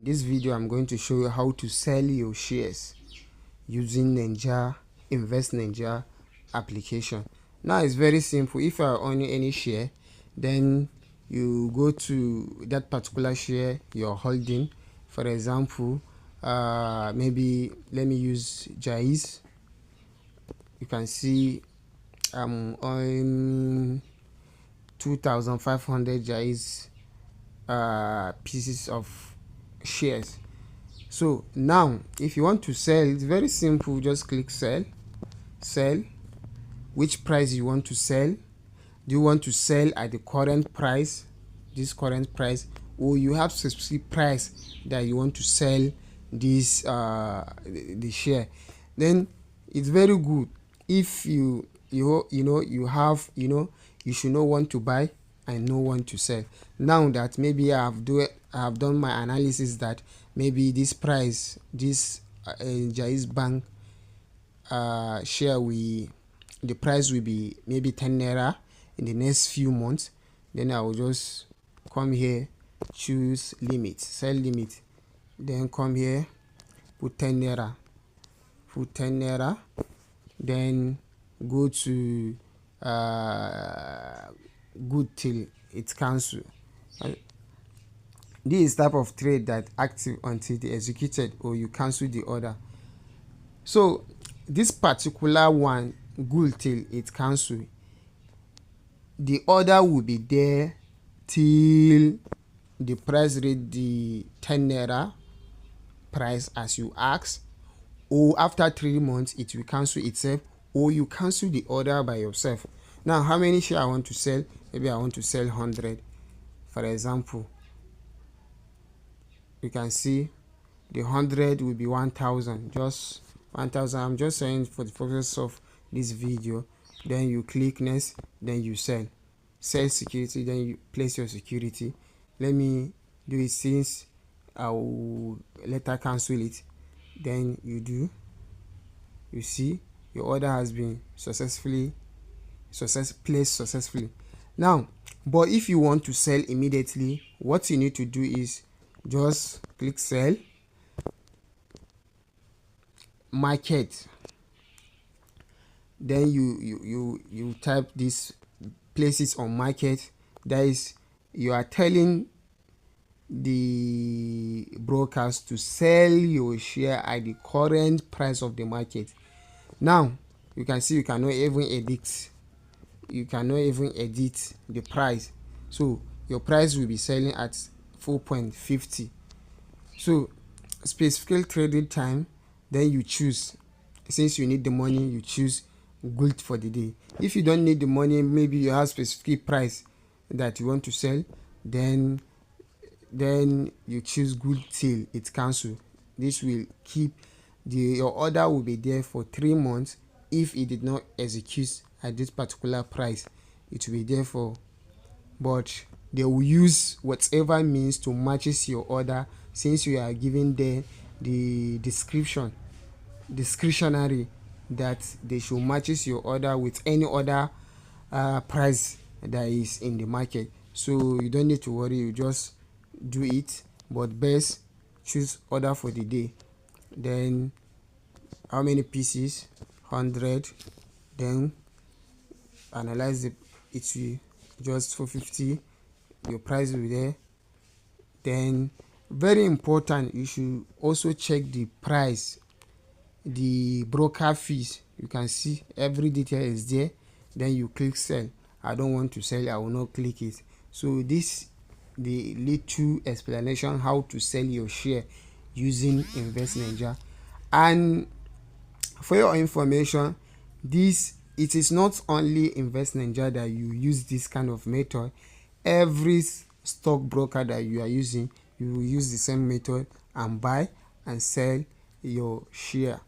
this video I'm going to show you how to sell your shares using Naija InvestNaija application. Now it's very simple. If you are owning any share, then you go to that particular share you're holding. For example, maybe let me use Jaiz. You can see I'm on 2,500 Jaiz pieces of shares. So now if you want to sell, it's very simple. Just click sell. Which price you want to sell? Do you want to sell at the current price, this current price, or you have specific price that you want to sell this the share? Then it's very good if you should know when to buy and know when to sell. Now that maybe I have done my analysis that maybe this price, this Jaiz Bank share, the price will be maybe 10 naira in the next few months, then I will just come here, choose limit, sell limit, then come here, put 10 naira, then go to good till it's cancelled. This is type of trade that active until they executed or you cancel the order. So this particular one, good till it's cancelled, the order will be there till the price reach the 10 naira price as you ask, or after 3 months it will cancel itself, or you cancel the order by yourself. Now how many share I want to sell? Maybe I want to sell 100, for example. You can see the 100 will be 1,000, just 1,000. I'm just saying for the purpose of this video. Then you click next, then you sell security, then you place your security. Let me do it since I will later cancel it. Then you see your order has been placed successfully. Now, but if you want to sell immediately, what you need to do is just click sell, market, then you type this places on market. That is, you are telling the brokers to sell your share at the current price of the market. Now you can see you cannot even edit the price, so your price will be selling at 4.50. so specific trading time, then you choose, since you need the money, you choose good for the day. If you don't need the money, maybe you have specific price that you want to sell, then you choose good till it's cancelled. This will keep your order will be there for 3 months. If it did not execute at this particular price, it will be there for, but they will use whatever means to matches your order, since you are giving them the discretionary that they should matches your order with any other price that is in the market. So you don't need to worry, you just do it, but best choose order for the day. Then how many pieces? 100. Then analyze it will just 450. Your price will be there. Then very important, you should also check the price, the broker fees. You can see every detail is there. Then you click sell. I don't want to sell, I will not click it. So this the little explanation how to sell your share using InvestNaija. And for your information, it is not only InvestNaija that you use this kind of method. Every stock broker that you are using, you will use the same method and buy and sell your share.